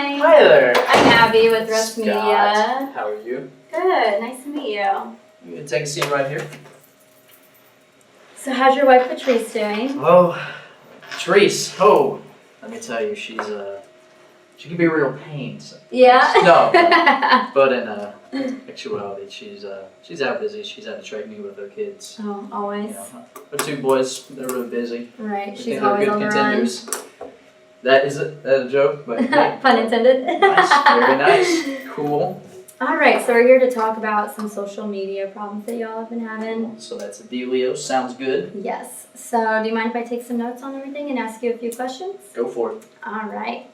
Hi. Hi there. I'm Abby with Russ Scott. Media. How are you? Good. Nice to meet you. You can take a seat right here. So how's your wife Patrice doing? Oh, Therese. Oh, let me tell you, she can be a real pain. So. Yeah? No. But in actuality, she's out busy. She's out to trade me with her kids. Oh, always. You know, her two boys, they're really busy. Right. I She's think always they're on good the run. contenders. That is a joke, but hey. Pun intended. Nice. Very nice. Cool. All right. So we're here to talk about some social media problems that y'all have been having. So that's a dealio. Sounds good. Yes. So do you mind if I take some notes on everything and ask you a few questions? Go for it. All right.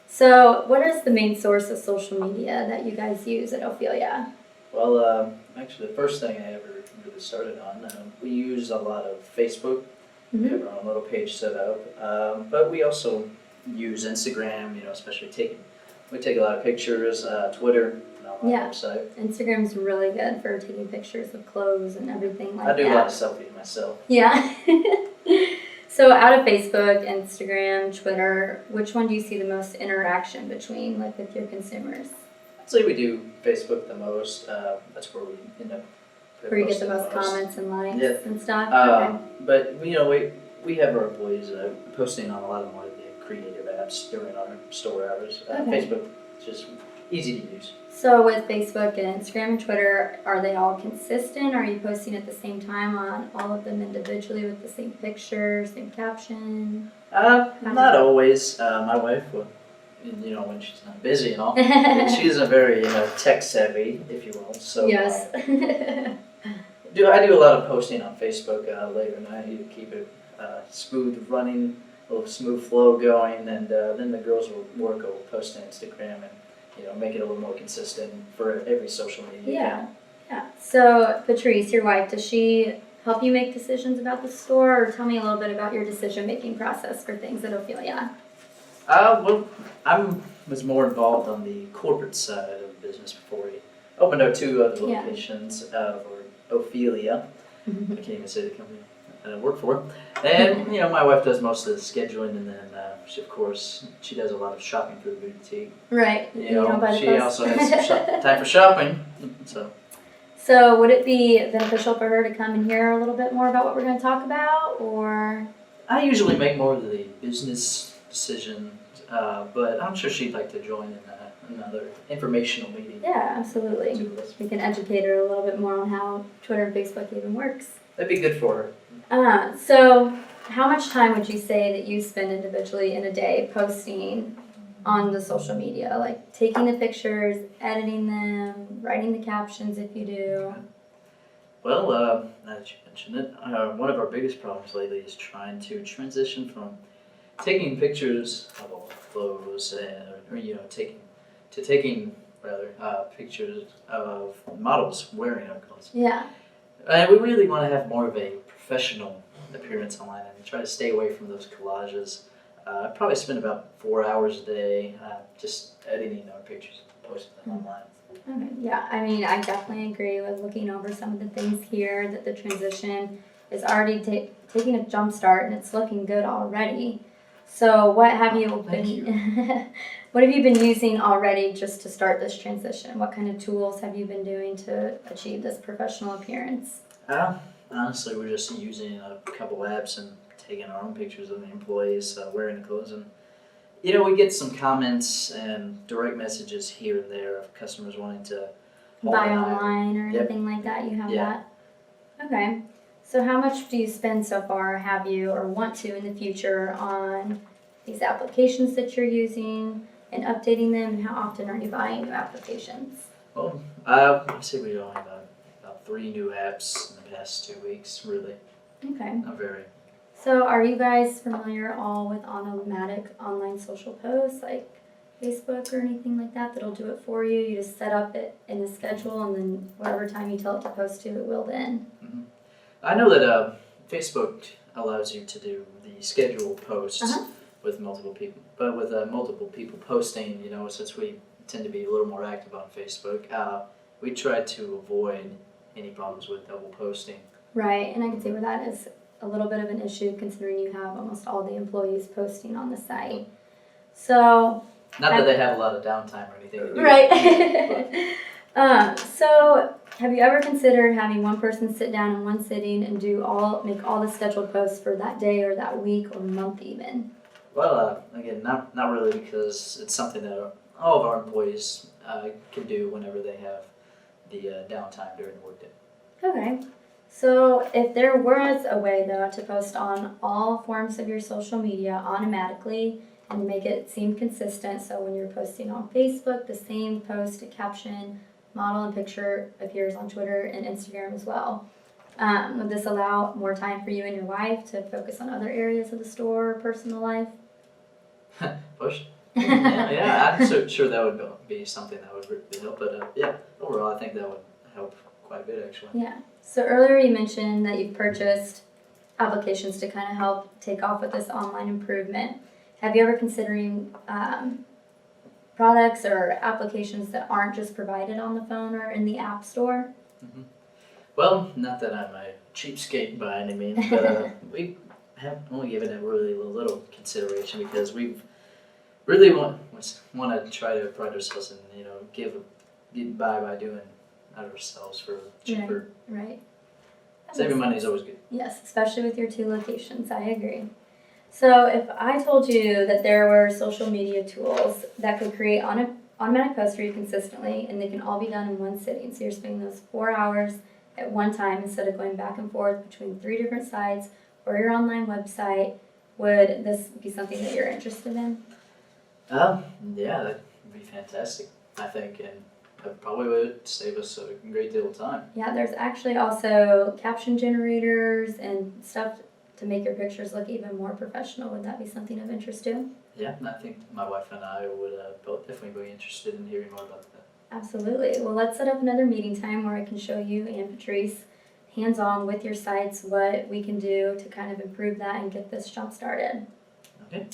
So what is the main source of social media that you guys use at Ophelia? Well, actually, the first thing I ever really started on, we use a lot of Facebook. We have our own little page set up, but we also use Instagram. Especially we take a lot of pictures. Twitter, on our website. Instagram's really good for taking pictures of clothes and everything like that. I do a lot of selfies myself. Yeah. So out of Facebook, Instagram, Twitter, which one do you see the most interaction between, like with your consumers? I'd say we do Facebook the most. That's where we end up. Where you get the most comments and likes and stuff? Okay. But we have our employees posting on a lot of more of the creative apps during our store hours. Facebook is just easy to use. So with Facebook and Instagram and Twitter, are they all consistent? Are you posting at the same time on all of them individually with the same picture, same caption? Not always. My wife, when she's not busy and all, she isn't very tech savvy, if you will. So yes. I do a lot of posting on Facebook late at night to keep it smooth running, a little smooth flow going, and then the girls will post on Instagram and make it a little more consistent for every social media. Yeah. So Patrice, your wife, does she help you make decisions about the store, or tell me a little bit about your decision-making process for things at Ophelia? Well, I was more involved on the corporate side of the business before we opened our two other locations for Ophelia. I can't even say the company I work for. And, my wife does most of the scheduling, and then she does a lot of shopping for the boutique. Right. She also has some time for shopping. So would it be beneficial for her to come and hear a little bit more about what we're going to talk about, or? I usually make more of the business decisions, but I'm sure she'd like to join in another informational meeting. Yeah, absolutely. We can educate her a little bit more on how Twitter and Facebook even works. That'd be good for her. So how much time would you say that you spend individually in a day posting on the social media? Like taking the pictures, editing them, writing the captions if you do? Well, now that you mentioned it, one of our biggest problems lately is trying to transition from taking pictures of all clothes taking pictures of models wearing our clothes. Yeah. And we really want to have more of a professional appearance online and try to stay away from those collages. I probably spend about 4 hours a day just editing our pictures and posting them online. Okay. Yeah, I mean, I definitely agree with looking over some of the things here, that the transition is already taking a jump start and it's looking good already. So what have you what have you been using already just to start this transition? What kind of tools have you been doing to achieve this professional appearance? Honestly, we're just using a couple apps and taking our own pictures of the employees wearing the clothes. And, we get some comments and direct messages here and there of customers wanting to buy online or anything like that. You have that? Okay. So how much do you spend so far, have you, or want to in the future on these applications that you're using and updating them, and how often are you buying new applications? Well, I'd say we only about 3 new apps in the past 2 weeks, really. Okay. Not very. So are you guys familiar all with automatic online social posts like Facebook or anything like that that'll do it for you? You just set up it in a schedule, and then whatever time you tell it to post to, it will then. Mm-hmm. I know that Facebook allows you to do the scheduled posts with multiple people, but with multiple people posting, since we tend to be a little more active on Facebook, we try to avoid any problems with double posting. Right, and I can see where that is a little bit of an issue considering you have almost all the employees posting on the site. So Not that they have a lot of downtime or anything to do. Right. So have you ever considered having one person sit down in one sitting and make all the scheduled posts for that day or that week or month even? Well, again, not really, because it's something that all of our employees can do whenever they have the downtime during the workday. Okay. So if there was a way though to post on all forms of your social media automatically and make it seem consistent, so when you're posting on Facebook, the same post, a caption, model, and picture appears on Twitter and Instagram as well. Would this allow more time for you and your wife to focus on other areas of the store or personal life? Push. Yeah, I'm sure that would be something that would really help. But yeah, overall, I think that would help quite a bit, actually. Yeah. So earlier you mentioned that you've purchased applications to kind of help take off with this online improvement. Have you ever considering products or applications that aren't just provided on the phone or in the app store? Mm-hmm. Well, not that I'm a cheapskate by any means, but we have only given it really little consideration, because we really want to try to pride ourselves and get by doing it ourselves for cheaper. Right. Saving money is always good. Yes, especially with your 2 locations. I agree. So if I told you that there were social media tools that could create automatic posts for you consistently, and they can all be done in one sitting, so you're spending those 4 hours at one time instead of going back and forth between 3 different sites or your online website, would this be something that you're interested in? Yeah, that would be fantastic, I think, and that probably would save us a great deal of time. Yeah, there's actually also caption generators and stuff to make your pictures look even more professional. Would that be something of interest too? Yeah, and I think my wife and I would both definitely be interested in hearing more about that. Absolutely. Well, let's set up another meeting time where I can show you and Patrice hands-on with your sites what we can do to kind of improve that and get this jump started. Okay.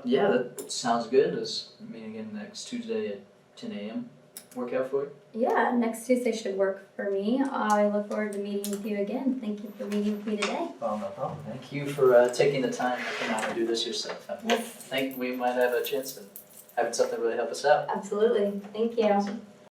Yeah, that sounds good. Let's meet again next Tuesday at 10 a.m. Work out for you? Yeah, next Tuesday should work for me. I look forward to meeting with you again. Thank you for meeting with me today. Oh, no problem. Thank you for taking the time to come out and do this yourself. I Yes. think we might have a chance of having something really help us out. Absolutely. Thank you. Awesome.